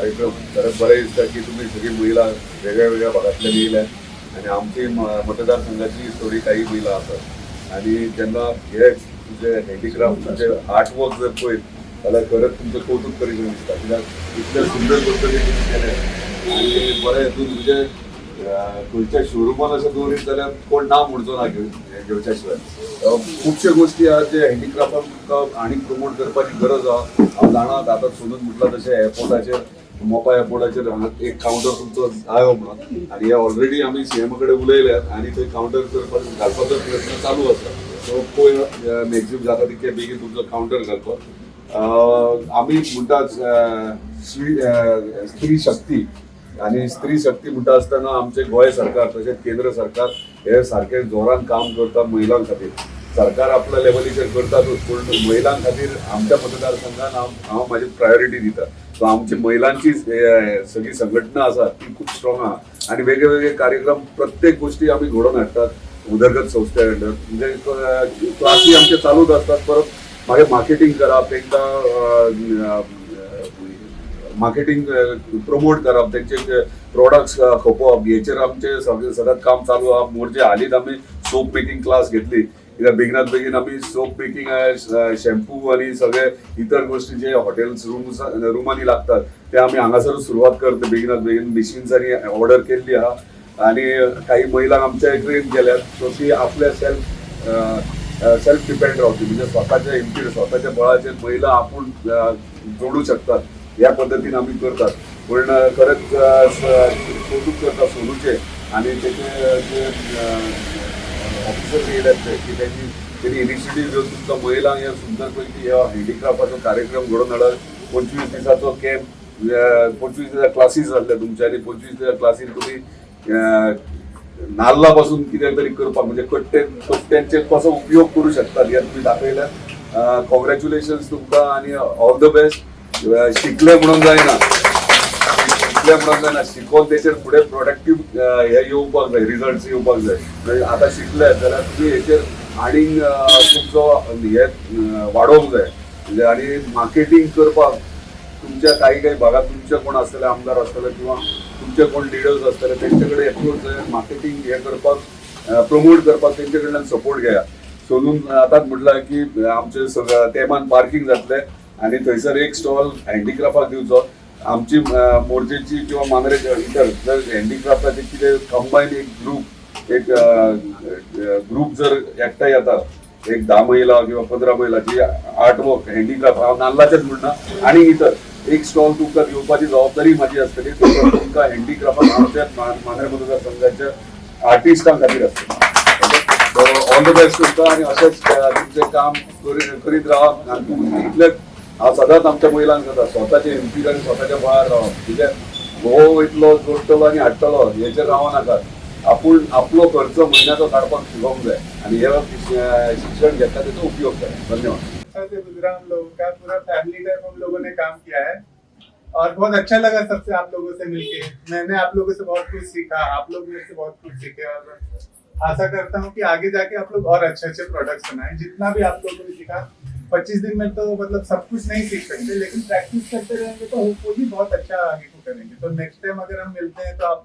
कार्यक्रम खरंच बरं दिसतं की तुम्ही सगळी महिला वेगळ्या वेगळ्या भागातल्या येयल्या आणि आमची मतदारसंघाची थोडी काही महिला असतात आणि त्यांना हे तुझे हँडीक्राफ्ट तुमचे आर्टवर्क जर पळयत जाल्यार खरंच तुमचं कौतुक करीत दिसता कित्याक इतले सुंदर पद्दतीन तुम्ही केले आणि बरें हितून म्हणजे खंयच्या शोरुमान अशें दवरीत जाल्यार कोण ना म्हणचो ना घेवच्या शिवाय खुबश्यो गोष्टी आहात जे हँडीक्राफ्टाक तुमकां आनीक प्रमोट करपाची गरज आहा. हांव जाणात आतां सोनून म्हटलां तशें एअरपोर्टाचेर मोपा एअरपोर्टाचेर एक कावंटर तुमचो जायो म्हणून आनी हे ऑलरेडी आमी सीएमा कडेन उलयल्यात आनी थंय कावंटर करपाक घालपाचो प्रयत्न चालू आसा. सो पळय मॅक्झिमम जाता तितके बेगीन तुमचो कावंटर घालपाक आमी म्हणटात स्त्री शक्ती आणि स्त्री शक्ती म्हणटा आसतना आमचे गोंय सरकार तशेंच केंद्र सरकार हे सारखे जोरान काम करता महिलां खातीर. सरकार आपल्या लेवलीचेर करतातूच पूण महिलां खातीर आमच्या मतदारसंघात हांव म्हाजी प्रायोरिटी दिता. सो आमची महिलांची सगळी संघटना आसा ती खूप स्ट्रॉंग आहा आणि वेगळे वेगळे कार्यक्रम प्रत्येक गोष्टी आमी घडोवन हाडटात. उदरगत संस्थे अंडर म्हणजे क्लासी आमचे चालूच असतात. परत मागीर मार्केटिंग करप तांकां मार्केटिंग प्रमोट करप तेंचे प्रोडक्ट्स खपोवप हेचेर आमचे सदांच काम चालू आहा. म्हणजे हालींच आमी सोप मेकिंग क्लास घेतली कित्याक बेगिनात बेगीन आमी सोप मेकिंग शॅम्पू आनी सगळे इतर गोष्टी जे हॉटेल्स रुमांनी लागतात ते आमी हांगासरूच सुरवात करता बेगिनात बेगीन मिशिन्सांनी ऑर्डर केल्ली आहा आनी काही महिलांक आमच्या ट्रेन केल्यात. सो ती आपल्या सेल्फ डिपेंड रावतली म्हणजे स्वताच्या हिमतीर स्वताच्या बळाचेर महिला आपूण जोडू शकतात ह्या पद्धतीन आमी करतात. पूण खरेंच कौतुक करता सोनूचे आनी तेचे जे ऑफिसर्स येयल्यात ते की त्यांनी इनिशिएटीव्ह घेवन तुमकां महिलांक हे सुंदर पैकी ह्या हँडीक्राफ्टाचो कार्यक्रम घडोवन हाडत. 25 दिसाचो कॅम्प 25 दिसा क्लासीस जाल्ले तुमचे आनी 25 दिसा क्लासीन तुमी नाल्ला पासून कितें तरी करपाक म्हणजे कट्ट्यांचे कसो उपयोग करू शकतात हे तुमी दाखयल्यात. कॉंग्रॅच्युलेशन्स तुमकां आनी ऑल द बेस्ट. शिकले म्हणून जायना शिकोवन तेचेर फुडें प्रोडक्टीव हे येवपाक जाय रिजल्ट्स येवपाक जाय. आतां शिकले जाल्यार तुमी हेचेर आनीक तुमचो हे वाडोवंक जाय म्हणजे आनी मार्केटींग करपाक तुमच्या काही भागात तुमचे कोण आसतले आमदार आसतले किंवा तुमचे कोण लिडर्स आसतले तेंचे कडेन एप्रोच जाय मार्केटींग हे करपाक प्रमोट करपाक तेंचे कडल्यान सपोर्ट घेया. सोनून आतांच म्हटलां की आमचे तेमान पार्किंग जातले आणि थंयसर एक स्टॉल हँडीक्राफ्टाक दिवचो. आमची मोर्चेची किंवा मांद्रे इतर जर हँडीक्राफ्टाचे कितें कंबायन एक ग्रुप जर एकठांय येतात एक 10 महिला किंवा 15 महिला जी आर्टवर्क हँडीक्राफ्ट हांव नाल्लाचेच म्हणना आणि इतर एक स्टॉल तुमकां दिवपाची जबाबदारी म्हाजी आसतली. तुमकां हँडीक्राफ्टाक आमच्या मांद्रे मतदारसंघाच्या आर्टिस्टां खातीर आसतली. ऑल द बेस्ट तुमकां आनी अशेंच तुमचें काम करीत रावप आनी तुमी इतलेच हांव सदांच आमच्या महिलांक जाता स्वताचे हिमतीर आनी स्वताच्या बळार रावप कित्याक घोव वयतलो जोडटलो आनी हाडटलो हेचेर रावनाकात. आपूण आपलो खर्च म्हयन्याचो काडपाक शिकोवंक जाय आनी हे शिक्षण घेता तेचो उपयोग जाय. धन्यवाद. गुजरा हम लोगों का पूरा फैमिली टाइप हम लोगों ने काम किया है और बहुत अच्छा लगा सबसे आप लोगों से मिलके. मैंने आप लोगों से बहुत कुछ सीखा आप लोग मेरे से बहुत कुछ सीखे और आशा करता हूँ कि आगे जाके आप लोग और अच्छे अच्छे प्रोडक्ट्स बनाएं. जितना भी आप लोगों ने सीखा 25 दिन में तो मतलब सब कुछ नहीं सीख सकते लेकिन प्रैक्टिस करते रहेंगे तो होपफुली बहुत अच्छा आगे को करेंगे. तो नेक्स्ट टाइम अगर हम मिलते हैं तो आप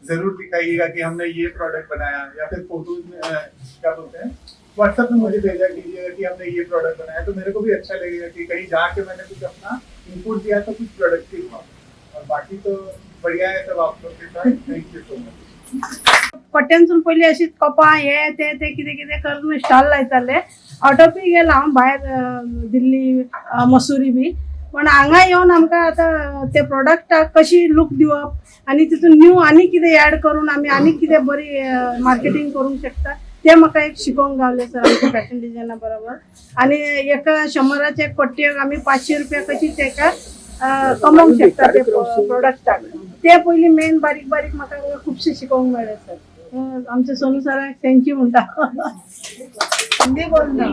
जरूर दिखाइएगा कि हमने ये प्रोडक्ट बनाया या फिर फोटोज में क्या बोलते हैं व्हाट्सएप में मुझे भेजा कीजिएगा कि हमने ये प्रोडक्ट बनाया. तो मेरे को भी अच्छा लगेगा कि कहीं जाके मैंने कुछ अपना इनपुट दिया तो कुछ प्रोडक्टिव हुआ. और बाकी तो बढ़िया है सब आप लोग के साथ. Thank you so much. पट्ट्यांसून पयलीं अशीच कपां हे ते कितें कितें करून स्टॉल लायताले. ऑटोपी गेला हांव भायर दिल्ली मसुरी बी पण हांगा येवन आमकां आतां ते प्रोडक्टाक कशी लूक दिवप आनी तितून न्यू आनी कितें ऍड करून आमी आनी कितें बरी मार्केटींग करूंक शकता ते म्हाका एक शिकोवंक गावले सर आमच्या फॅशन डिझायना बरोबर. आनी एका 100चे पट्ट्याक आमी 500 रुपया कशी तेका कमोवंक शकता ते प्रोडक्टाक. ते पयलीं मेन बारीक बारीक म्हाका खुबशें शिकोवंक मेळ्ळें सर. आमचे सोनू सराक थँक्यू म्हणटा. हिंदी बोलना.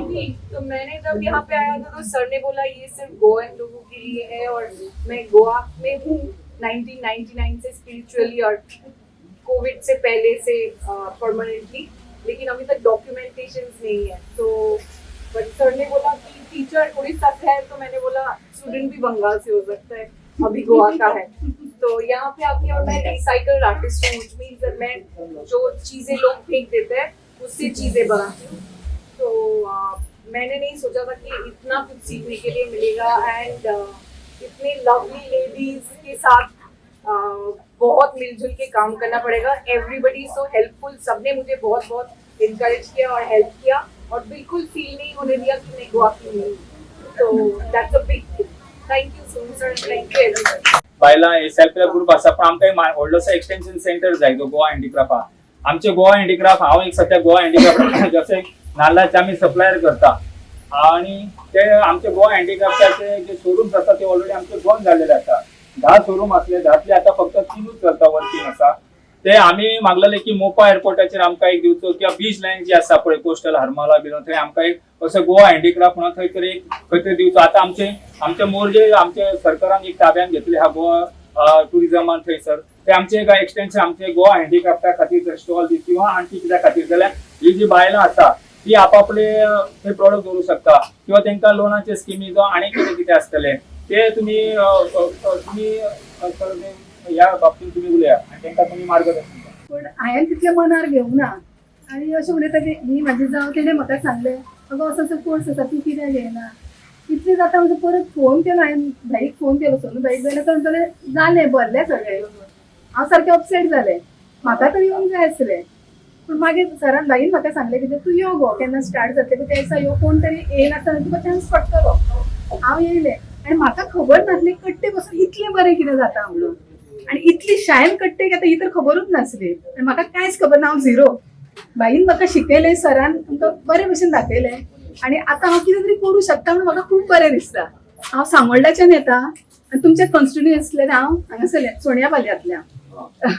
तो मैंने जब यहाँ पे आया था तो सर ने बोला ये सिर्फ गोवन लोगों के लिए है और मैं गोवा में हूँ 1999 से स्पिरिचुअली और कोविड से पहले से परमानेंटली, लेकिन अभी तक डॉक्यूमेंटेशन नहीं है. तो बट सर ने बोला कि टीचर उड़ीसा से है तो मैंने बोला स्टूडेंट भी बंगाल से हो सकता है. अभी गोवा का है। तो यहाँ पे आके और मैं रिसाइकल आर्टिस्ट हूँ, which means मैं जो चीजें लोग फेंक देते हैं उससे चीजें बनाती हूँ। तो मैंने नहीं सोचा था कि इतना कुछ सीखने के लिए मिलेगा एंड इतने लवली लेडीज के साथ बहुत मिलजुल के काम करना पड़ेगा। एवरीबडी सो हेल्पफुल, सबने मुझे बहुत बहुत इनकरेज किया और हेल्प किया और बिल्कुल फील नहीं होने दिया कि मैं गोवा की नहीं। तो that's a big thing. Thank you so much end thank you everybody. बायला सेल्फ हेल्प ग्रुप आसा पण आमकां एक व्हडलोसो एक्सटेंशन सेंटर जाय तो गोवा हँडीक्राफ्ट हा। आमचे गोवा हँडीक्राफ्ट हांव एक सध्या गोवा हँडीक्राफ्ट जसे नाल्लाचे आमी सप्लायर करता आणि ते आमचे गोवा हँडीक्राफ्टाचे जे शोरूम्स आसा ते ऑलरेडी आमचे गोवन झालेले आसा। 10 शोरूम असले 10तले आता फक्त 3च चलता वर्किंग आसा। ते आमी मागलेले की मोपा एअरपोर्टाचेर आमकां एक दिवचो किंवा बीच लायन जी आसा पळय कोस्टल हरमला बिलो थंय आमकां एक असो गोवा हँडीक्राफ्ट म्हणून थंय तरी खंय तरी दिवचो। आता आमचे मोर्जे आमचे सरकारान एक ताब्यान घेतले हा गोवा टुरिजमान थंयसर ते आमचे एक एक्सटेंशन आमचे गोवा हँडीक्राफ्टा खातीर जर स्टॉल दी किंवा आणखी कित्या खातीर जाल्यार ही जी बायलां आसा ती आपापले ते प्रोडक्ट दवरूं शकता किंवा तांकां लोनाचे स्किमी जो आनी कितें कितें आसतले ते तुम्ही ह्या बाबतीत तुम्ही उलया आणि तांकां तुम्ही मार्गदर्शन करा। पण हांवें तितलें मनार घेवना आनी अशें उलयता की ही म्हाजी जाव तेणें म्हाका सांगलें अगो असो असो कोर्स आसा तूं कित्याक घेयना। इतलें जाता म्हणजे परत फोन केलो हांवें भाईक फोन केलो सोनू भाईक जाल्यार तो म्हणटलें जालें भरलें सगळें। हांव सारकें अपसेट जालें, म्हाका तर येवंक जाय आसलें पूण मागीर सरान भाईन म्हाका सांगलें कितें तूं यो गो केन्ना स्टार्ट जातलें त्या दिसा यो कोण तरी येयनासतना तुका चान्स पडटलो। हांव येयलें आनी म्हाका खबर नासली कट्टे बसून इतलें बरें कितें जाता म्हणून आनी इतली शायन कट्टे आतां ही तर खबरूच नासली आनी म्हाका कांयच खबर ना, हांव झिरो। भाईन म्हाका शिकयलें, सरान आमकां बरे भशेन दाखयलें आनी आतां हांव कितें तरी करूं शकता म्हणून म्हाका खूब बरें दिसता। हांव सांगोळड्याच्यान येता आनी तुमच्या कॉन्स्टिट्युएन्सींतल्यान हांव हांगासरलें सोणिया पालयांतल्यान।